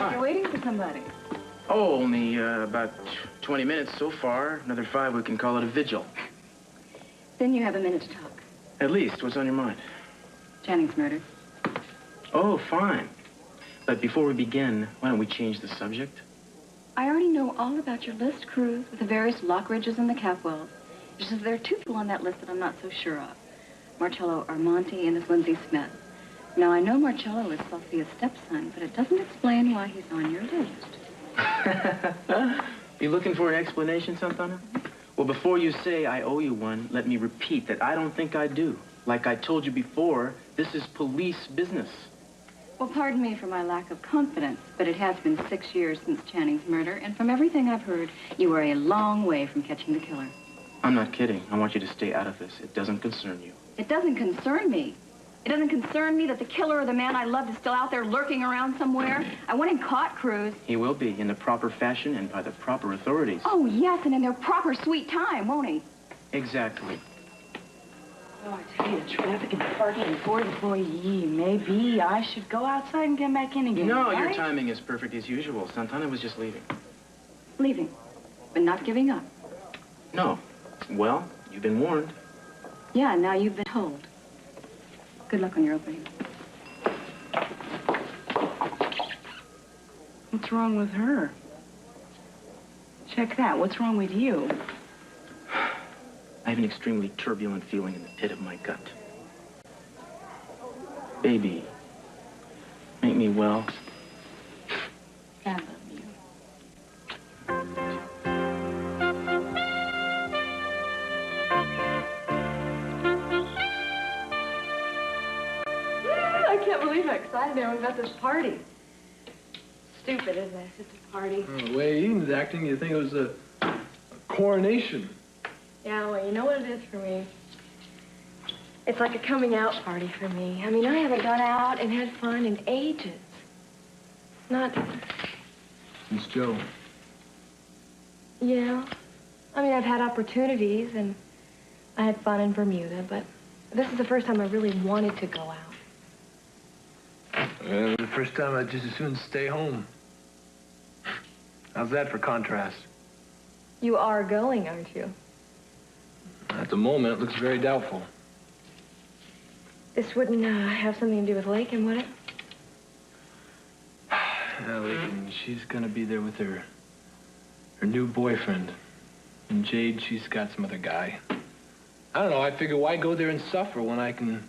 You're waiting for somebody. Oh, only about 20 minutes so far. Another 5, we can call it a vigil. Then you have a minute to talk. At least. What's on your mind? Channing's murder. Oh, fine. But before we begin, why don't we change the subject? I already know all about your list, Cruz, with the various Lockridges and the Capwells. It's just there are 2 people on that list that I'm not so sure of. Marcello Armonti and this Lindsay Smith. Now, I know Marcello is Sophia's stepson, but it doesn't explain why he's on your list. You looking for an explanation, Santana? Well, before you say I owe you one, let me repeat that I don't think I do. Like I told you before, this is police business. Well, pardon me for my lack of confidence, but it has been 6 years since Channing's murder, and from everything I've heard, you are a long way from catching the killer. I'm not kidding. I want you to stay out of this. It doesn't concern you. It doesn't concern me. It doesn't concern me that the killer of the man I loved is still out there lurking around somewhere. I want him caught, Cruz. He will be, in the proper fashion and by the proper authorities. Oh, yes, and in their proper sweet time, won't he? Exactly. Oh, I tell you, the traffic and parking and Ford employee. Maybe I should go outside and get back in again. No, right? your timing is perfect as usual. Santana was just leaving. Leaving, but not giving up. No. Well, you've been warned. Yeah, now you've been told. Good luck on your opening. What's wrong with her? Check that. What's wrong with you? I have an extremely turbulent feeling in the pit of my gut. Baby, make me well. I love you. I can't believe how excited I am about this party. Stupid, isn't it? It's a party. The way Eden's acting, you think it was a coronation. Yeah, well, you know what it is for me? It's like a coming out party for me. I mean, I haven't gone out and had fun in ages. Not... Miss Joe. Yeah. I mean, I've had opportunities, and I had fun in Bermuda, but this is the first time I really wanted to go out. The first time I'd just as soon stay home. How's that for contrast? You are going, aren't you? At the moment, it looks very doubtful. This wouldn't have something to do with Lakin, would it? Lakin, she's gonna be there with her new boyfriend. And Jade, she's got some other guy. I don't know, I figure why go there and suffer when I can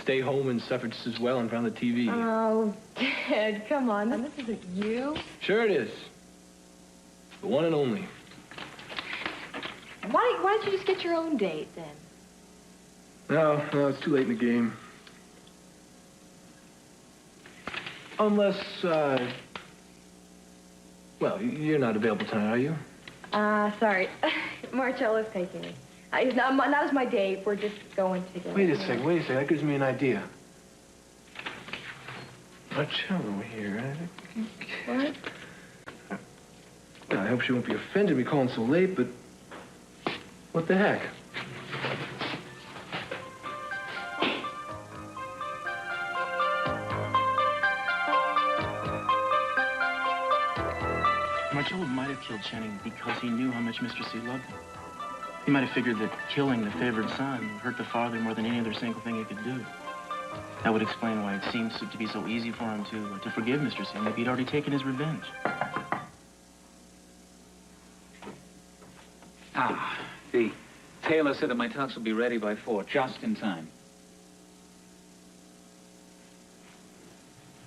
stay home and suffer just as well in front of the TV. Oh, Dad, come on. This isn't you. Sure it is. The one and only. Why don't you just get your own date, then? No, it's too late in the game. Unless, well, you're not available tonight, are you? Sorry. Marcello's taking me. He's not as my date. We're just going together. Wait a second. That gives me an idea. Marcello here. What? Well, I hope she won't be offended me calling so late, but what the heck? Marcello might have killed Channing because he knew how much Mr. C loved him. He might have figured that killing the favored son would hurt the father more than any other single thing he could do. That would explain why it seems to be so easy for him to forgive Mr. C. Maybe he'd already taken his revenge. The tailor said that my tux will be ready by 4, just in time.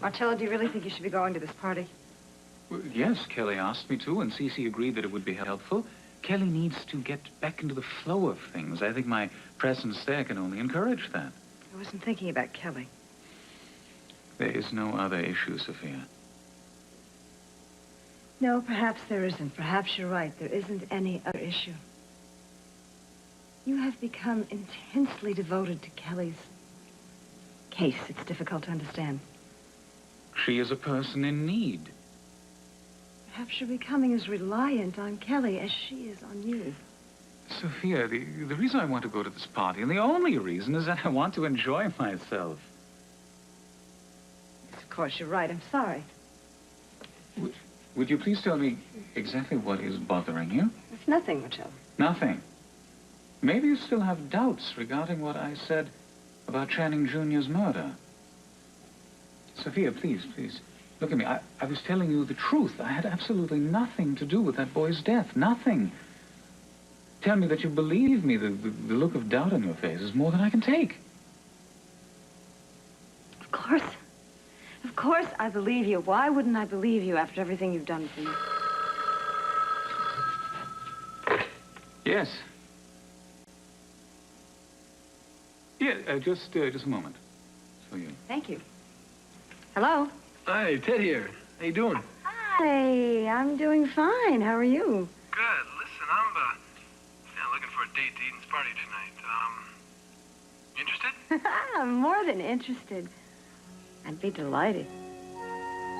Marcello, do you really think you should be going to this party? Well, yes, Kelly asked me to, and Cece agreed that it would be helpful. Kelly needs to get back into the flow of things. I think my presence there can only encourage that. I wasn't thinking about Kelly. There is no other issue, Sophia. No, perhaps there isn't. Perhaps you're right. There isn't any other issue. You have become intensely devoted to Kelly's case. It's difficult to understand. She is a person in need. Perhaps you're becoming as reliant on Kelly as she is on you. Sophia, the reason I want to go to this party, and the only reason, is that I want to enjoy myself. Yes, of course, you're right. I'm sorry. Would you please tell me exactly what is bothering you? It's nothing, Marcello. Nothing. Maybe you still have doubts regarding what I said about Channing Jr.'s murder. Sophia, please. Look at me. I was telling you the truth. I had absolutely nothing to do with that boy's death. Nothing. Tell me that you believe me. The look of doubt on your face is more than I can take. Of course. Of course I believe you. Why wouldn't I believe you after everything you've done for me? Yes. Yeah, just a moment. So you. Thank you. Hello? Hi, Ted here. How you doing? Hi, I'm doing fine. How are you? Good. Listen, I'm looking for a date to Eden's party tonight. You interested? I'm more than interested. I'd be delighted.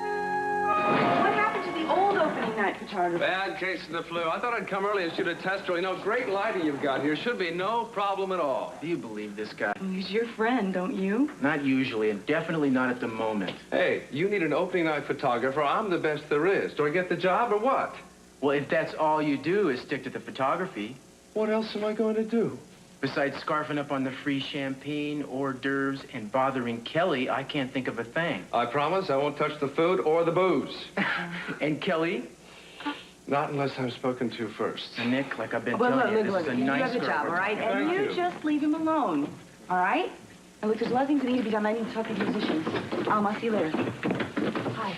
What happened to the old opening night photographer? Bad case of the flu. I thought I'd come early and shoot a test drill. You know, great lighting you've got here. Should be no problem at all. Do you believe this guy? He's your friend, don't you? Not usually, and definitely not at the moment. Hey, you need an opening night photographer. I'm the best there is. Do I get the job or what? Well, if that's all you do is stick to the photography, What else am I going to do? besides scarfing up on the free champagne, hors d'oeuvres, and bothering Kelly, I can't think of a thing. I promise I won't touch the food or the booze. And Kelly? Not unless I'm spoken to first. And Nick, like I've been Well, telling you, look, this is a you nice have the girl. job, all right? And Thank you you. just leave him alone, all right? And look, there's a lot of things that need to be done. I need to talk to the musicians. I'll see you later. Hi.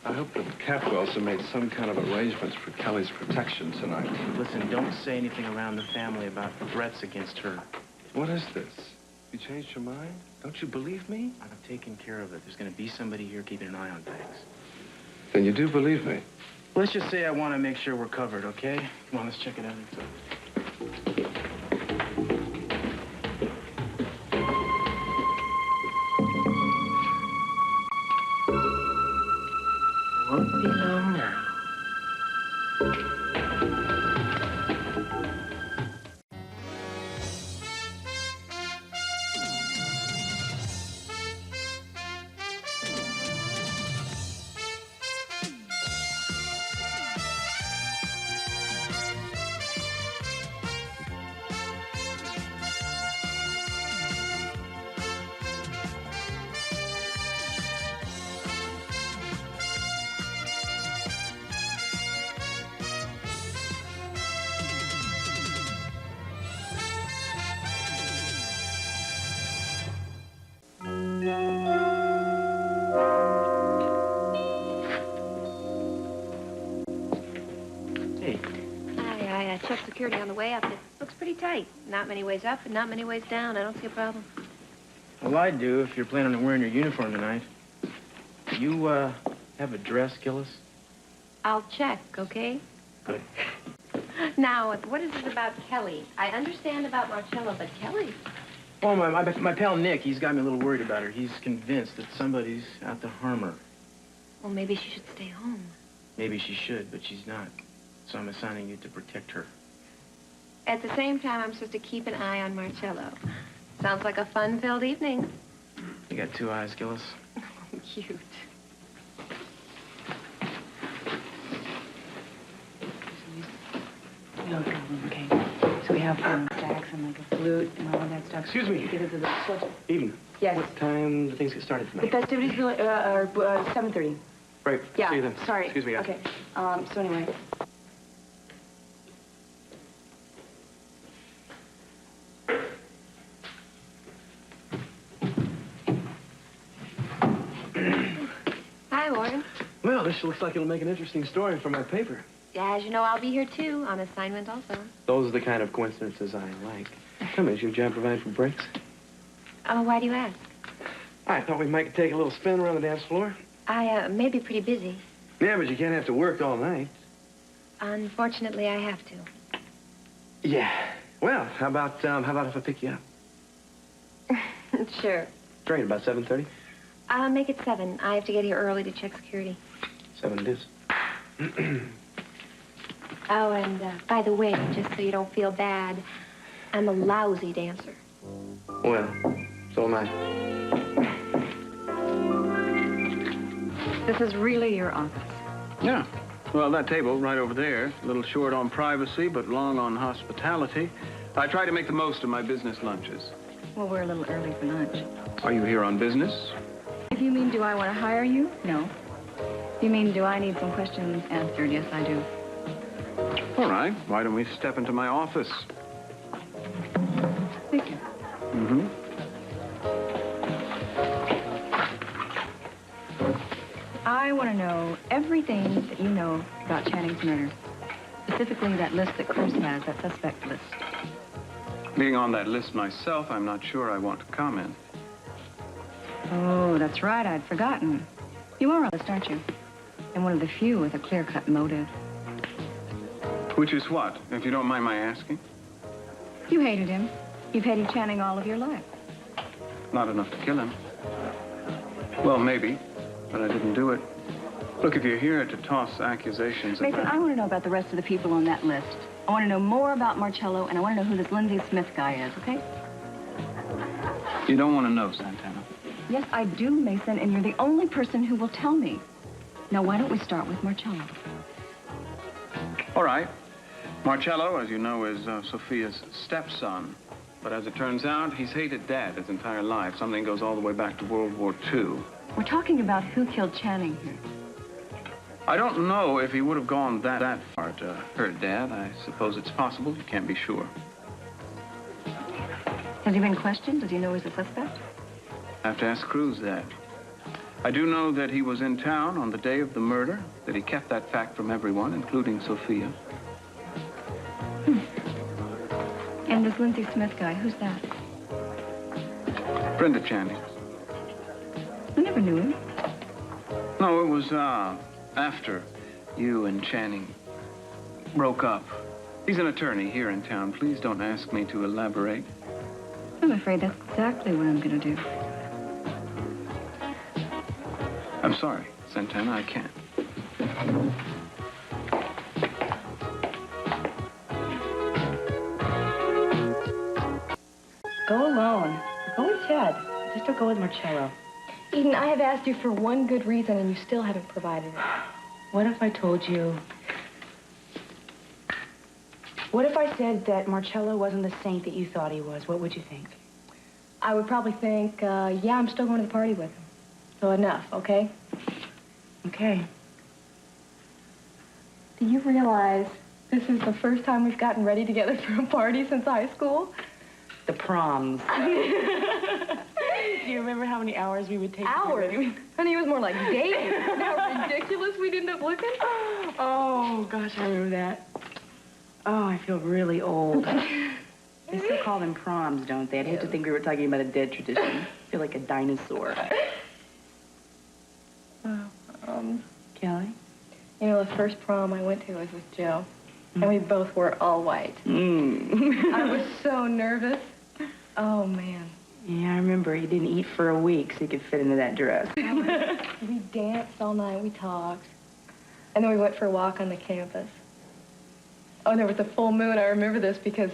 I hope that Capwells have made some kind of arrangements for Kelly's protection tonight. Listen, don't say anything around the family about threats against her. What is this? You changed your mind? Don't you believe me? I've taken care of it. There's going to be somebody here keeping an eye on things. Then you do believe me. Let's just say I want to make sure we're covered, okay? Come on, let's check it out. Won't be long now. Hey, I checked security on the way up. It looks pretty tight. Not many ways up and not many ways down. I don't see a problem. well, I do if you're planning on wearing your uniform tonight. You, have a dress, Gillis? I'll check, okay? Good. Now, what is this about Kelly? I understand about Marcello, but Kelly? Oh, my pal Nick, he's got me a little worried about her. He's convinced that somebody's out to harm her. Well, maybe she should stay home. Maybe she should, but she's not. So I'm assigning you to protect her. At the same time, I'm supposed to keep an eye on Marcello. Sounds like a fun-filled evening. You got two eyes, Gillis? Cute. No problem, okay? So we have sax and like a flute and all that stuff. Excuse me. Give it to the what? Eden. Yes. What time do things get started The tonight? festivities are 7:30. Right. Yeah. See you then. Sorry. Excuse me, guys. Okay. So anyway. Hi, Warren. Well, this looks like it'll make an interesting story for my paper. Yeah, as you know, I'll be here, too, on assignment also. Those are the kind of coincidences I like. Come, is your job provide for breaks? Oh, why do you ask? I thought we might take a little spin around the dance floor. I may be pretty busy. Yeah, but you can't have to work all night. Unfortunately, I have to. Yeah. Well, how about if I pick you up? Sure. Train about 7:30. I'll make it 7. I have to get here early to check security. 7 it is. Oh, and by the way, just so you don't feel bad, I'm a lousy dancer. Well, so am I. This is really your office. Yeah. Well, that table right over there, a little short on privacy, but long on hospitality. I try to make the most of my business lunches. Well, we're a little early for lunch. Are you here on business? If you mean, do I want to hire you? No. If you mean, do I need some questions answered? Yes, I do. All right. Why don't we step into my office? Thank you. Mm-hmm. I want to know everything that you know about Channing's murder. Specifically, that list that Cruz has, that suspect list. Being on that list myself, I'm not sure I want to comment. Oh, that's right. I'd forgotten. You are on the list, aren't you? And one of the few with a clear-cut motive. Which is what, if you don't mind my asking? You hated him. You've hated Channing all of your life. Not enough to kill him. Well, maybe, but I didn't do it. Look, if you're here to toss accusations Mason, about... I want to know about the rest of the people on that list. I want to know more about Marcello, and I want to know who this Lindsay Smith guy is, okay? You don't want to know, Santana. Yes, I do, Mason, and you're the only person who will tell me. Now, why don't we start with Marcello? All right. Marcello, as you know, is Sophia's stepson. But as it turns out, he's hated Dad his entire life. Something goes all the way back to World War II. We're talking about who killed Channing here. I don't know if he would have gone that far to hurt Dad. I suppose it's possible. You can't be sure. Has he been questioned? Does he know he's a suspect? I have to ask Cruz that. I do know that he was in town on the day of the murder, that he kept that fact from everyone, including Sophia. And this Lindsay Smith guy, who's that? Brenda Channing. I never knew him. No, it was after you and Channing broke up. He's an attorney here in town. Please don't ask me to elaborate. I'm afraid that's exactly what I'm going to do. I'm sorry, Santana, I can't. Go alone. Go with Ted. Just don't go with Marcello. Eden, I have asked you for one good reason, and you still haven't provided it. What if I told you... What if I said that Marcello wasn't the saint that you thought he was? What would you think? I would probably think, yeah, I'm still going to the party with him. So enough, okay? Okay. Do you realize this is the first time we've gotten ready together for a party since high school? The proms. Do you remember how many hours we would take? Hours? Honey, it was more like days. How ridiculous we'd end up looking. Oh, gosh, I remember that. Oh, I feel really old. They still call them proms, don't they? I'd hate to think we were talking about a dead tradition. I feel like a dinosaur. Kelly? You know, the first prom I went to was with Joe, and we both wore all white. I was so nervous. Oh, man. Yeah, I remember he didn't eat for a week so he could fit into that dress. We danced all night, we talked, and then we went for a walk on the campus. Oh, and there was a full moon. I remember this because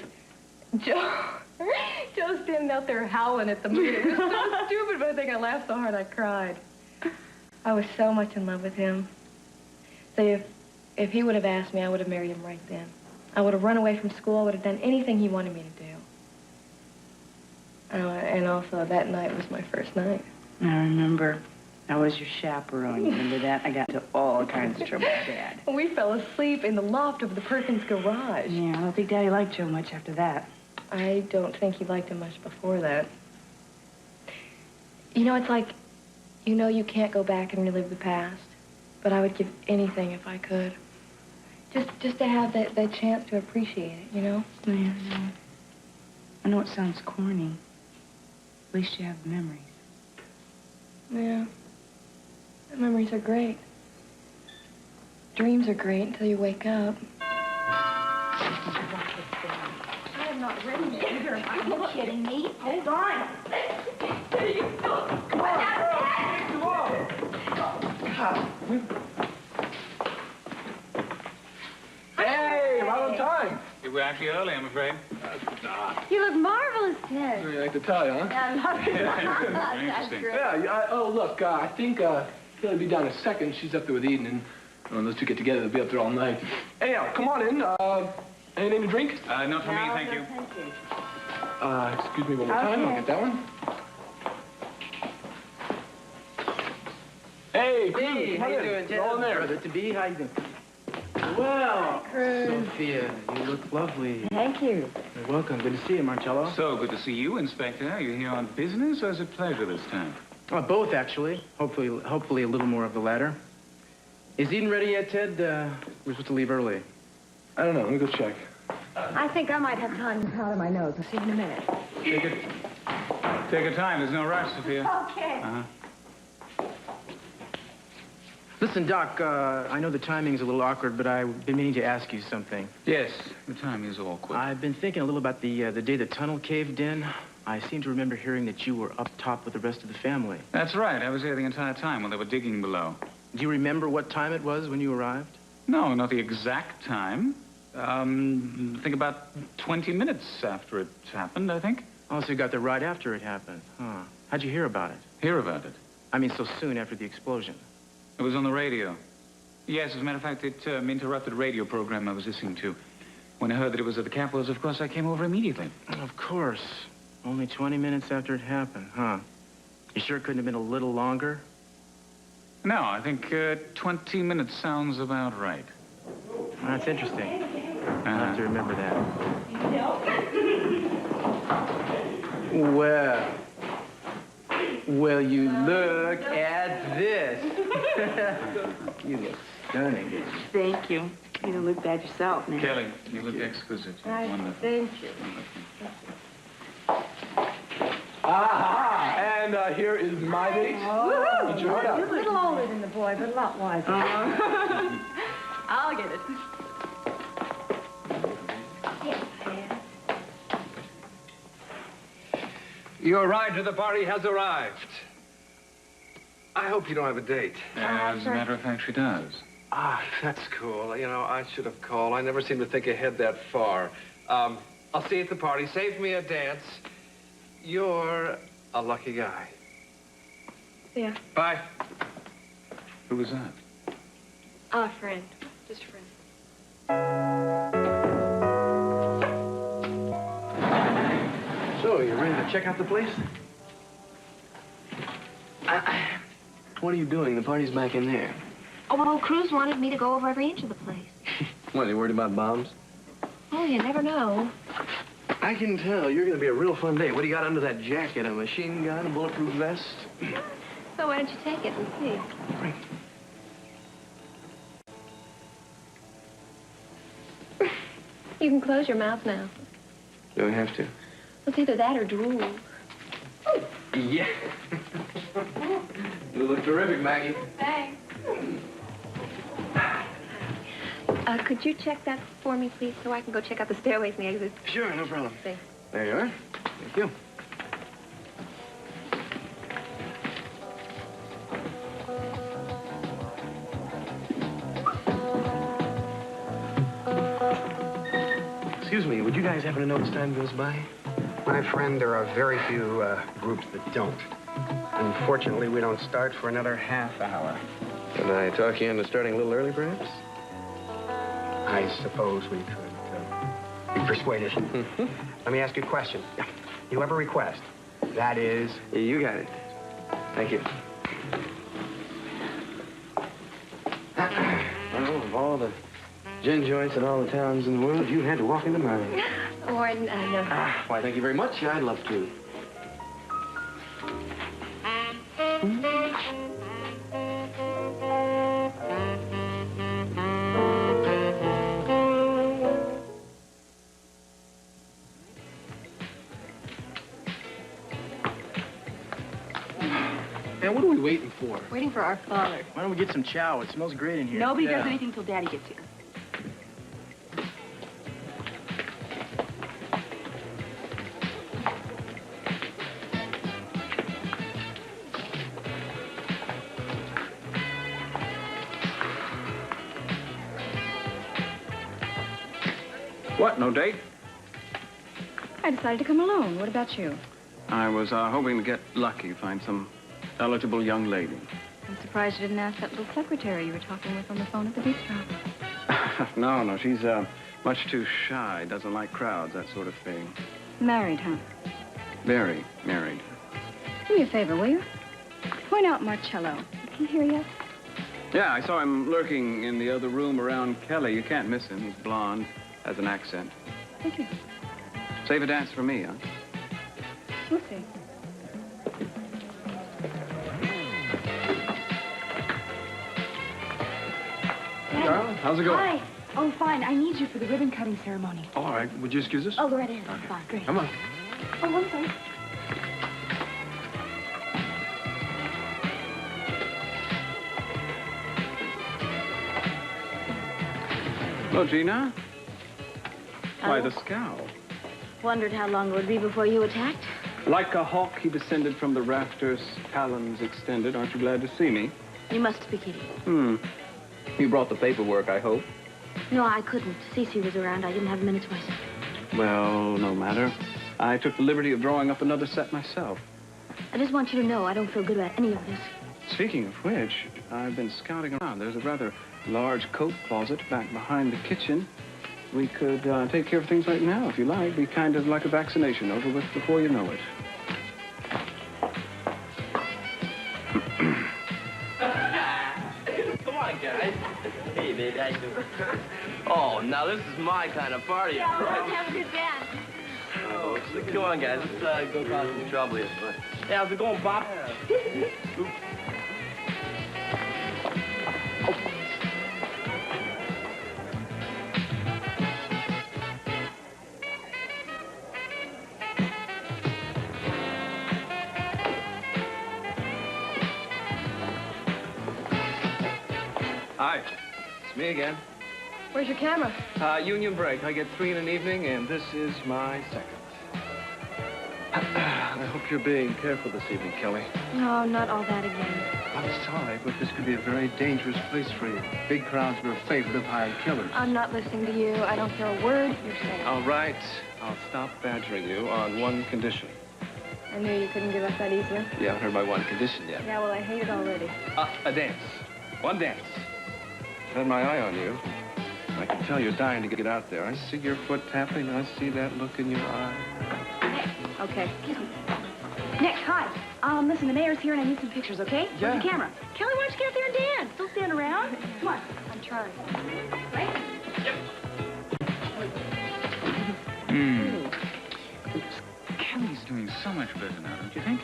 Joe's standing out there howling at the moon. It was so stupid, but I think I laughed so hard I cried. I was so much in love with him. So if he would have asked me, I would have married him right then. I would have run away from school. I would have done anything he wanted me to do. And also, that night was my first night. I remember. I was your chaperone. You remember that? I got into all kinds of trouble with Dad. We fell asleep in the loft of the Perkins garage. Yeah, I don't think Daddy liked Joe much after that. I don't think he liked him much before that. You know, it's like, you know you can't go back and relive the past, but I would give anything if I could. Just to have that chance to appreciate it, you know? Yeah, I know it sounds corny. At least you have memories. Yeah. Memories are great. Dreams are great until you wake up. I am not ready either. Are you kidding me? Hold on. We're actually early, I'm afraid. You look marvelous, Ted. You like to tell you, huh? I love it. Very That's interesting. great. Yeah, oh, look, I think Kelly'll be down in a second. She's up there with Eden, and when those two get together, they'll be up there all night. Anyhow, come on in. Anything to drink? Not for me, thank you. Thank you. Excuse me one more time. I'll get that one. Hey, Cruz, Hey, come how on you in. doing, Go on there. Brother-to-be? How you doing? Well, Sophia, you look lovely. Thank you. You're welcome. Good to see you, Marcello. So good to see you, Inspector. Are you here on business or is it pleasure this time? Both, actually. Hopefully a little more of the latter. Is Eden ready yet, Ted? We're supposed to leave early. I don't know. Let me go check. I think I might have time to powder my nose. I'll see you in a minute. Take your time. There's no rush, Sophia. Okay. Uh-huh. Listen, Doc, I know the timing's a little awkward, but I've been meaning to ask you something. Yes, the time is awkward. I've been thinking a little about the day the tunnel caved in. I seem to remember hearing that you were up top with the rest of the family. That's right. I was here the entire time when they were digging below. Do you remember what time it was when you arrived? No, not the exact time. I think about 20 minutes after it happened, I think. Oh, so you got there right after it happened. Huh. How'd you hear about it? Hear about it. I mean, so soon after the explosion. It was on the radio. Yes, as a matter of fact, it interrupted a radio program I was listening to. When I heard that it was at the Capitals, of course, I came over immediately. Of course. Only 20 minutes after it happened, huh? You sure it couldn't have been a little longer? No, I think 20 minutes sounds about right. That's interesting. I'll have to remember that. Well, you look at this. You look stunning. Thank you. You don't look bad yourself, man. Kelly, you look exquisite. Wonderful. Thank you. Aha! And here is my date. Woohoo! Get your heart out. You're a little older than the boy, but a lot wiser. I'll get it. Your ride to the party has arrived. I hope you don't have a date. As a matter of fact, she does. Ah, that's cool. You know, I should have called. I never seem to think ahead that far. I'll see you at the party. Save me a dance. You're a lucky guy. Yeah. Bye. Who was that? A friend. Just a friend. So, you ready to check out the place? What are you doing? The party's back in there. Oh, well, Cruz wanted me to go over every inch of the place. What, are you worried about bombs? Oh, you never know. I can tell. You're going to be a real fun day. What do you got under that jacket? A machine gun, a bulletproof vest? So why don't you take it and see? You can close your mouth now. Do I have to? It's either that or drool. Yeah. You look terrific, Maggie. Thanks. Could you check that for me, please, so I can go check out the stairways and the exits? Sure, no problem. Thanks. There you are. Thank you. Excuse me, would you guys happen to know as time goes by? My friend, there are very few groups that don't. Unfortunately, we don't start for another half hour. Can I talk you into starting a little early, perhaps? I suppose we could be persuaded. Let me ask you a question. You have a request. That is... You got it. Thank you. Well, of all the gin joints in all the towns in the world, you had to walk into mine. Or, no. Why, thank you very much. I'd love to. Man, what are we waiting for? Waiting for our father. Why don't we get some chow? It smells great in here. Nobody Yeah. does anything till Daddy gets here. What, no date? I decided to come alone. What about you? I was hoping to get lucky, find some eligible young lady. I'm surprised you didn't ask that little secretary you were talking with on the phone at the bistro. No, she's much too shy, doesn't like crowds, that sort of thing. Married, huh? Very married. Do me a favor, will you? Point out Marcello. Is he here yet? Yeah, I saw him lurking in the other room around Kelly. You can't miss him. He's blonde, has an accent. Thank you. Save a dance for me, huh? We'll see. Darling, how's it going? Hi. Oh, fine. I need you for the ribbon cutting ceremony. All right, would you excuse us? Oh, go right ahead. Fine, great. Come on. Oh, I'm sorry. Hello, Gina. Why, the scowl. Wondered how long it would be before you attacked? Like a hawk, he descended from the rafters, talons extended. Aren't you glad to see me? You must be kidding. You brought the paperwork, I hope. No, I couldn't. Cece was around. I didn't have a minute to myself. Well, no matter. I took the liberty of drawing up another set myself. I just want you to know I don't feel good about any of this. Speaking of which, I've been scouting around. There's a rather large coat closet back behind the kitchen. We could take care of things right now, if you like. Be kind of like a vaccination, over with before you know it. Come on, guys. Hey, baby, how you doing? Oh, now this is my kind of party. Yeah, let's have a good dance. Oh, so come on, guys. Let's go cause some trouble here. Hey, how's it going, Bob? Hi, it's me again. Where's your camera? Union break. I get 3 in an evening, and this is my second. I hope you're being careful this evening, Kelly. No, not all that again. I'm sorry, but this could be a very dangerous place for you. Big crowds are a favorite of hired killers. I'm not listening to you. I don't hear a word you're saying. All right, I'll stop badgering you on one condition. I knew you couldn't give up that easily. You haven't heard my one condition yet. Yeah, well, I hate it already. A dance. One dance. I've had my eye on you. I can tell you're dying to get out there. I see your foot tapping. I see that look in your eye. Okay. Nick, hi. Listen, the mayor's here and I need some pictures, okay? Yeah. Where's the camera? Kelly, why don't you get out there and dance? Don't stand around. Come on. I'm trying. Right? Kelly's doing so much better now, don't you think?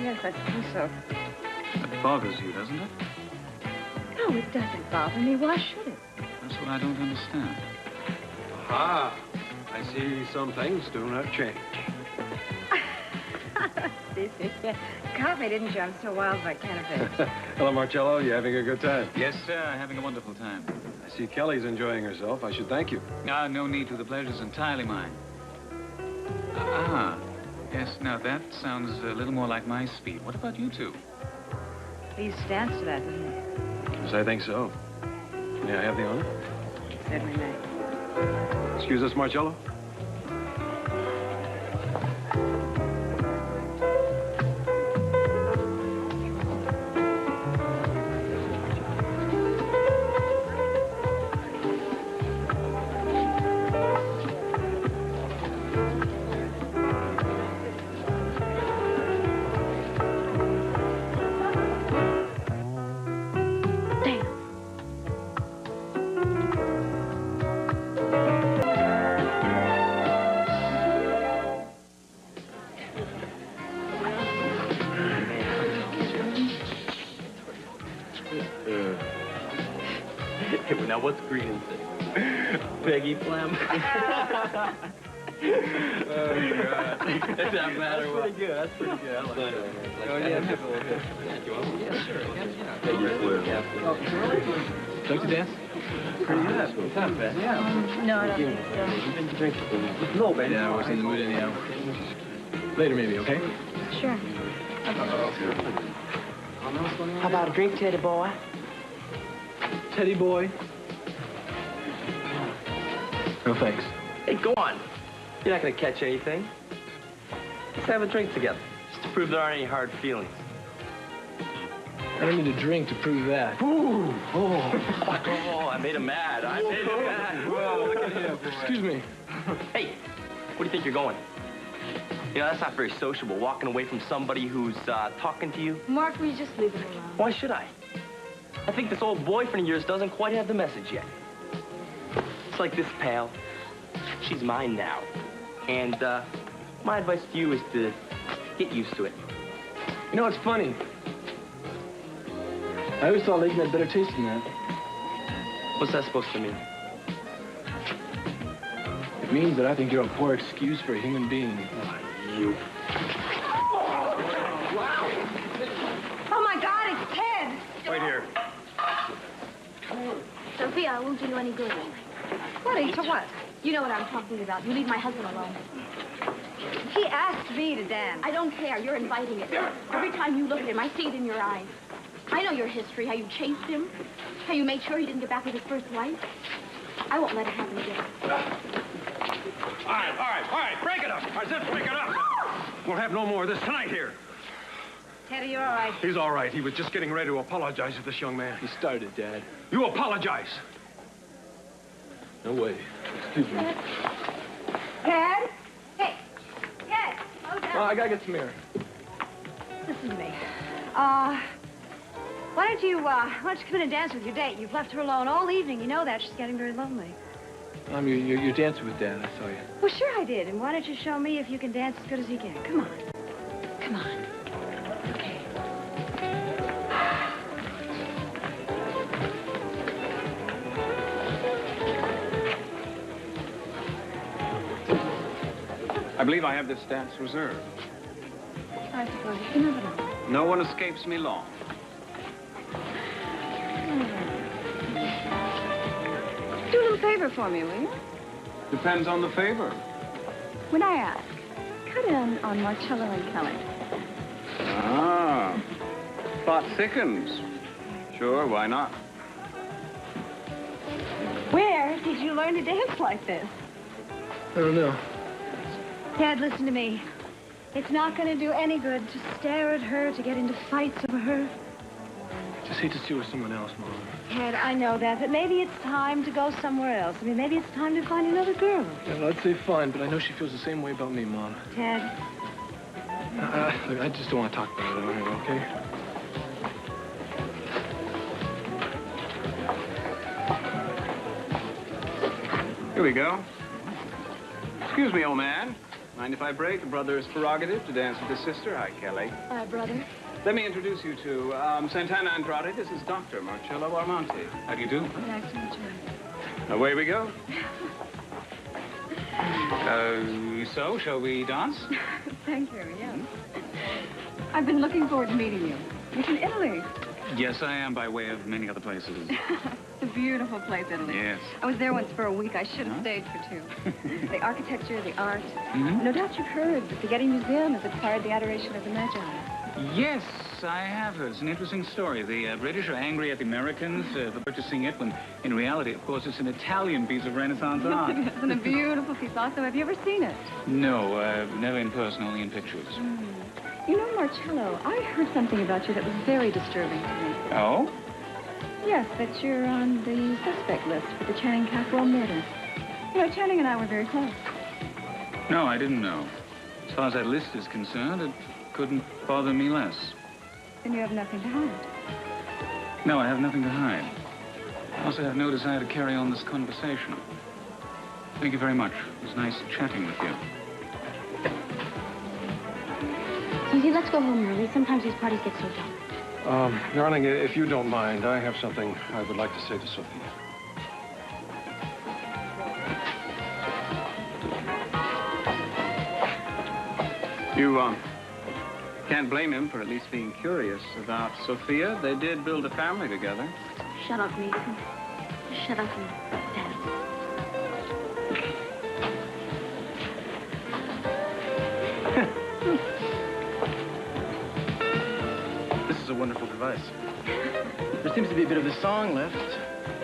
Yes, I think so. That bothers you, doesn't it? No, it doesn't bother me. Why should it? That's what I don't understand. Aha! I see some things do not change. Caught me, didn't you? I'm so wild by canapes. Hello, Marcello. You having a good time? Yes, sir. Having a wonderful time. I see Kelly's enjoying herself. I should thank you. No need to. The pleasure's entirely mine. Yes, now that sounds a little more like my speed. What about you two? He used to dance to that, didn't he? Yes, I think so. May I have the honor? Certainly may. Excuse us, Marcello. Now, what's green and thick? Peggy Plum. Oh, God. Does that matter? That's pretty good. That's pretty good. I like that. Oh, yeah, that's a little bit. Yeah, sure. Like to dance? Pretty good. It's not bad. Yeah. No, I don't think so. You've been drinking. No, baby. Yeah, I was in the mood anyhow. Later, maybe, okay? Sure. How about a drink, Teddy boy? Teddy boy. No, thanks. Hey, go on. You're not going to catch anything. Let's have a drink together, just to prove there aren't any hard feelings. I don't need a drink to prove that. Ooh. Oh, I made him mad. I made him mad. Whoa, look at him. Excuse me. Hey, where do you think you're going? You know, that's not very sociable, walking away from somebody who's talking to you. Mark, will you just leave it alone? Why should I? I think this old boyfriend of yours doesn't quite have the message yet. It's like this, pal. She's mine now. And my advice to you is to get used to it. You know, it's funny. I always thought Leighton had better taste than that. What's that supposed to mean? It means that I think you're a poor excuse for a human being. You. Oh, my God, it's Ted. Wait here. Sophia, I won't do you any good. What, for what? You know what I'm talking about. You leave my husband alone. He asked me to dance. I don't care. You're inviting it. Every time you look at him, I see it in your eyes. I know your history, how you chased him, how you made sure he didn't get back with his first wife. I won't let it happen again. All right. Break it up. I said break it up. We'll have no more of this tonight here. Ted, are you all right? He's all right. He was just getting ready to apologize to this young man. He started it, Dad. You apologize. No way. Excuse me. Ted? Hey, Ted, slow down. Oh, I gotta get some air. Listen to me. Why don't you come in and dance with your date? You've left her alone all evening. You know that. She's getting very lonely. You're dancing with Dad. I saw you. Well, sure I did. And why don't you show me if you can dance as good as he can? Come on. Come on. Okay. I believe I have this dance reserved. I suppose you can have it all. No one escapes me long. Do a little favor for me, will you? Depends on the favor. When I ask, cut in on Marcello and Kelly. Ah, plot thickens. Sure, why not? Where did you learn to dance like this? I don't know. Dad, listen to me. It's not going to do any good to stare at her, to get into fights over her. Just hate to see her with someone else, Mom. Ted, I know that, but maybe it's time to go somewhere else. I mean, maybe it's time to find another girl. Yeah, well, I'd say fine, but I know she feels the same way about me, Mom. Ted. Look, I just don't want to talk about it over here, okay? Here we go. Excuse me, old man. Mind if I break a brother's prerogative to dance with his sister? Hi, Kelly. Hi, brother. Let me introduce you to Santana Andrade. This is Dr. Marcello Armonti. How do you do? Nice to meet you. Away we go. So, shall we dance? Thank you, yes. I've been looking forward to meeting you. You're from Italy. Yes, I am, by way of many other places. It's a beautiful place, Italy. Yes. I was there once for a week. I should have stayed for 2. The architecture, the art. Mhm. No doubt you've heard that the Getty Museum has acquired the adoration of the Magi. Yes, I have heard. It's an interesting story. The British are angry at the Americans for purchasing it when, in reality, of course, it's an Italian piece of Renaissance art. It's a beautiful piece also. Have you ever seen it? No, never in person, only in pictures. You know, Marcello, I heard something about you that was very disturbing to me. Oh? Yes, that you're on the suspect list for the Channing Capwell murder. You know, Channing and I were very close. No, I didn't know. As far as that list is concerned, it couldn't bother me less. Then you have nothing to hide. No, I have nothing to hide. I also have no desire to carry on this conversation. Thank you very much. It was nice chatting with you. Susie, let's go home early. Sometimes these parties get so dull. Darling, if you don't mind, I have something I would like to say to Sophia. You, can't blame him for at least being curious about Sophia. They did build a family together. Shut up, Mason. Shut up and dance. This is a wonderful device. There seems to be a bit of a song left.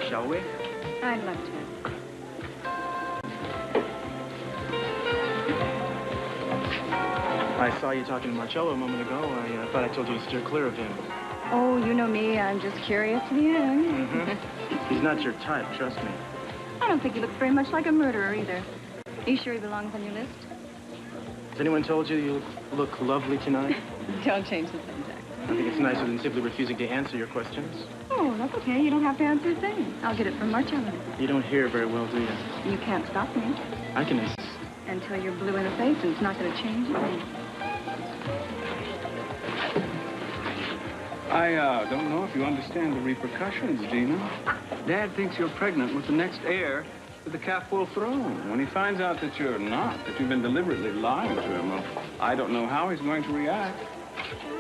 Shall we? I'd love to. I saw you talking to Marcello a moment ago. I thought I told you to steer clear of him. Oh, you know me. I'm just curious to the end. Mm-hmm. He's not your type, trust me. I don't think he looks very much like a murderer either. Are you sure he belongs on your list? Has anyone told you you look lovely tonight? Don't change the subject. I think it's nicer than simply refusing to answer your questions. Oh, that's okay. You don't have to answer a thing. I'll get it from Marcello. You don't hear very well, do you? You can't stop me. I can insist. Until you're blue in the face, and it's not going to change a thing. I don't know if you understand the repercussions, Gina. Dad thinks you're pregnant with the next heir to the Capwell throne. When he finds out that you're not, that you've been deliberately lying to him, well, I don't know how he's going to react.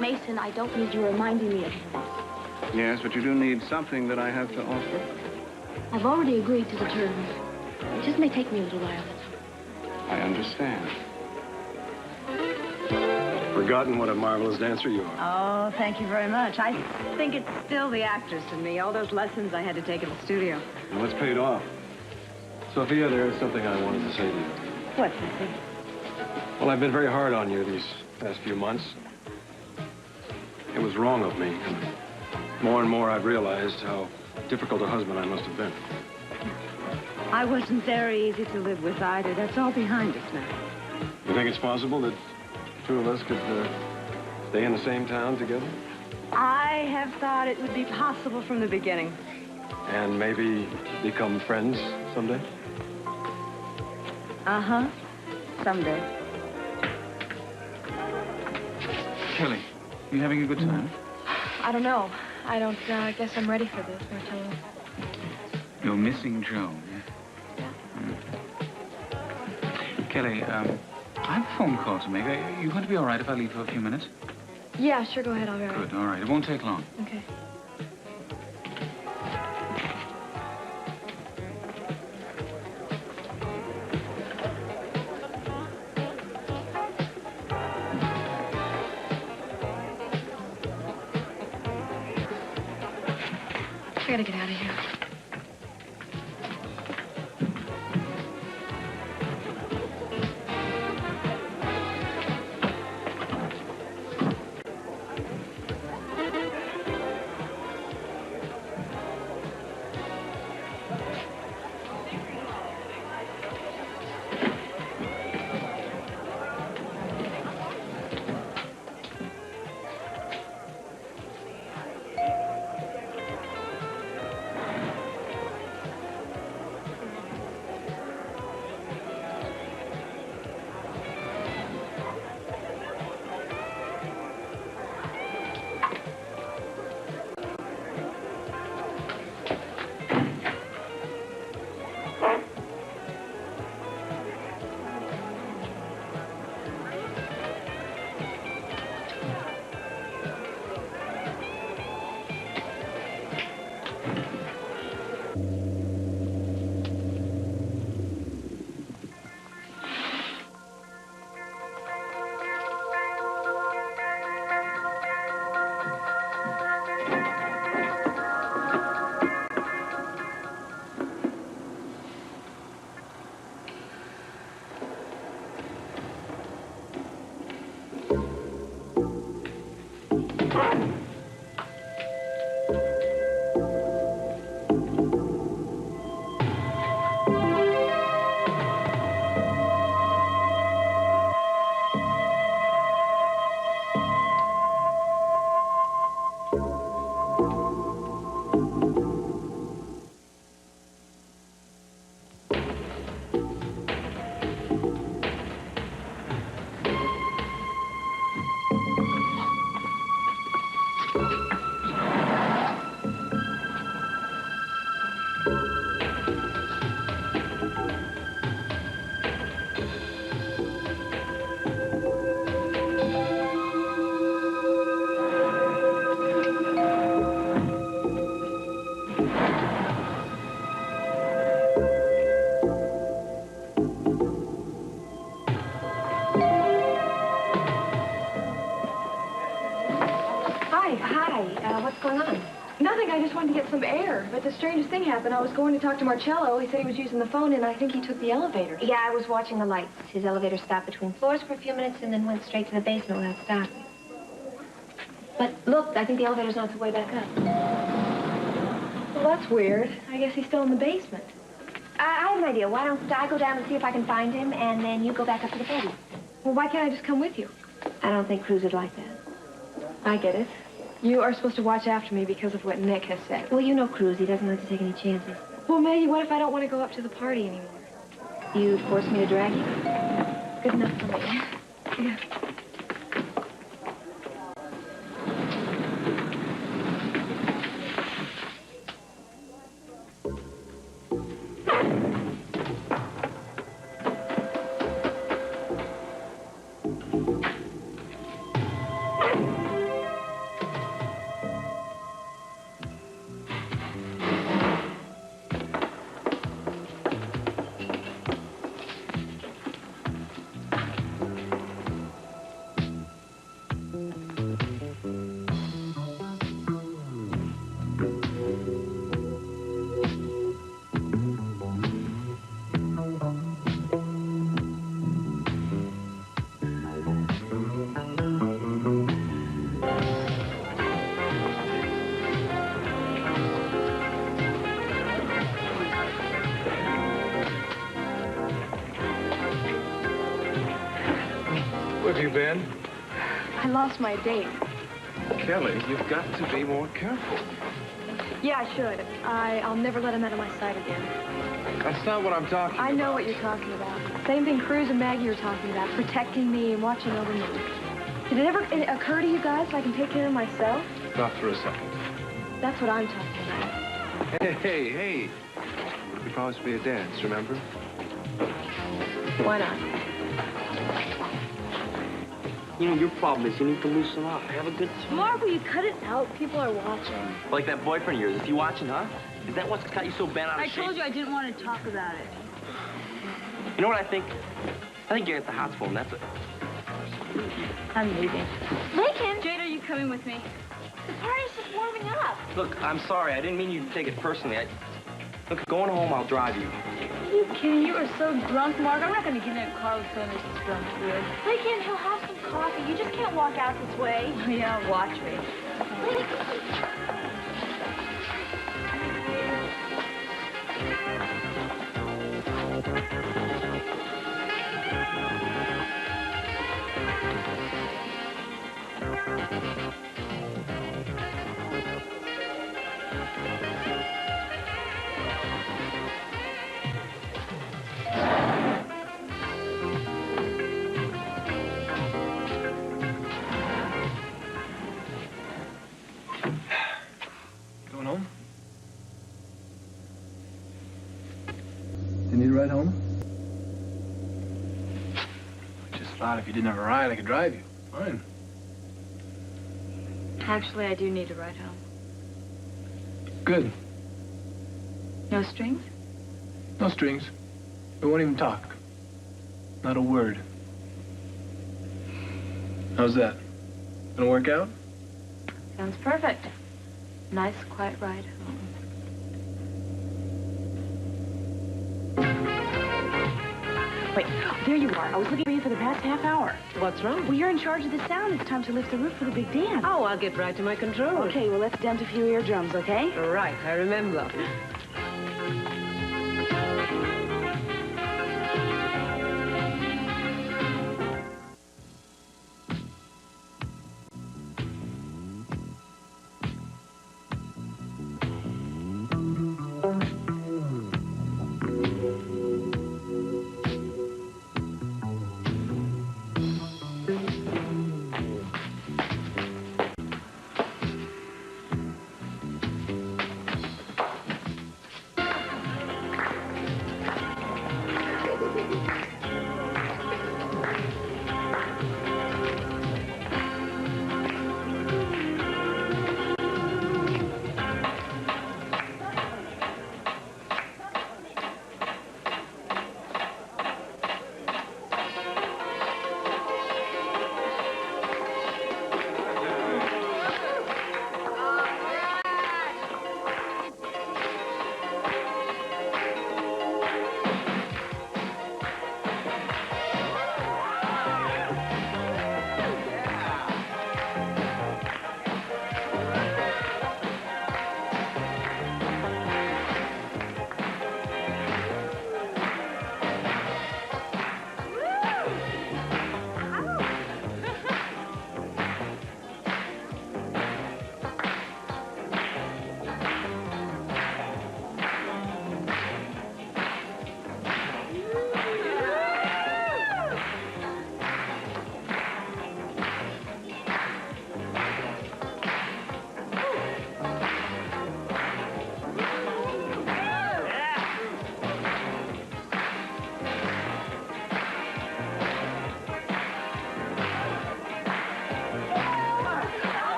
Mason, I don't need you reminding me of this. Yes, but you do need something that I have to offer. I've already agreed to the terms. It just may take me a little while. I understand. Forgotten what a marvelous dancer you Oh, are. thank you very much. I think it's still the actress in me, all those lessons I had to take at the studio. And what's paid off? Sophia, there's something I wanted to say to you. What, Sissy? Well, I've been very hard on you these past few months. It was wrong of me. And more and more I've realized how difficult a husband I must have been. I wasn't very easy to live with either. That's all behind us now. You think it's possible that the two of us could stay in the same town together? I have thought it would be possible from the beginning. And maybe become friends someday? Uh-huh. Someday. Kelly, you having a good time? I don't know. I don't guess I'm ready for this, Marcello. You're missing Joe. Kelly, I have a phone call to make. Are you going to be all right if I leave for a few minutes? Yeah, sure, go ahead. I'll be all right. Good, all right. It won't take long. Okay. I gotta get out of here. get some air. But the strangest thing happened. I was going to talk to Marcello. He said he was using the phone, and I think he took the elevator. Yeah, I was watching the lights. His elevator stopped between floors for a few minutes and then went straight to the basement without stopping. But look, I think the elevator's on its way back up. Well, that's weird. I guess he's still in the basement. I have an idea. Why don't I go down and see if I can find him, and then you go back up to the party? Well, why can't I just come with you? I don't think Cruz would like that. I get it. You are supposed to watch after me because of what Nick has said. Well, you know Cruz. He doesn't like to take any chances. Well, Maggie, what if I don't want to go up to the party anymore? You force me to drag you? Good enough for me. Yeah. Where have you been? I lost my date. Kelly, you've got to be more careful. Yeah, I should. I'll never let him out of my sight again. That's not what I'm talking about. I know what you're talking about. Same thing Cruz and Maggie are talking about, protecting me and watching over me. Did it ever occur to you guys that I can take care of myself? Not for a second. That's what I'm talking about. Hey. You promised me a dance, remember? Why not? You know, your problem is you need to loosen up. Have a good time. Mark, will you cut it out? People are watching. Like that boyfriend of yours. Is he watching, huh? Is that what's got you so bent out of I shape? told you I didn't want to talk about it. You know what I think? I think you're at the hots for him. That's it. I'm leaving. Lincoln! Jade, are you coming with me? The party's just warming up. Look, I'm sorry. I didn't mean you to take it personally. Look, going home, I'll drive you. Are you kidding? You are so drunk, Mark. I'm not going to get in a car with someone who's drunk good. Lincoln, he'll have some coffee. You just can't walk out this way. Yeah, watch me. Going home? You need a ride home? I just thought if you didn't have a ride, I could drive you. Fine. Actually, I do need a ride home. Good. No strings? No strings. We won't even talk. Not a word. How's that? Gonna work out? Sounds perfect. Nice, quiet ride home. Wait, there you are. I was looking for you for the past half hour. What's wrong? Well, you're in charge of the sound. It's time to lift the roof for the big dance. Oh, I'll get right to my controls. Okay, well, let's dance a few eardrums, okay? Right, I remember.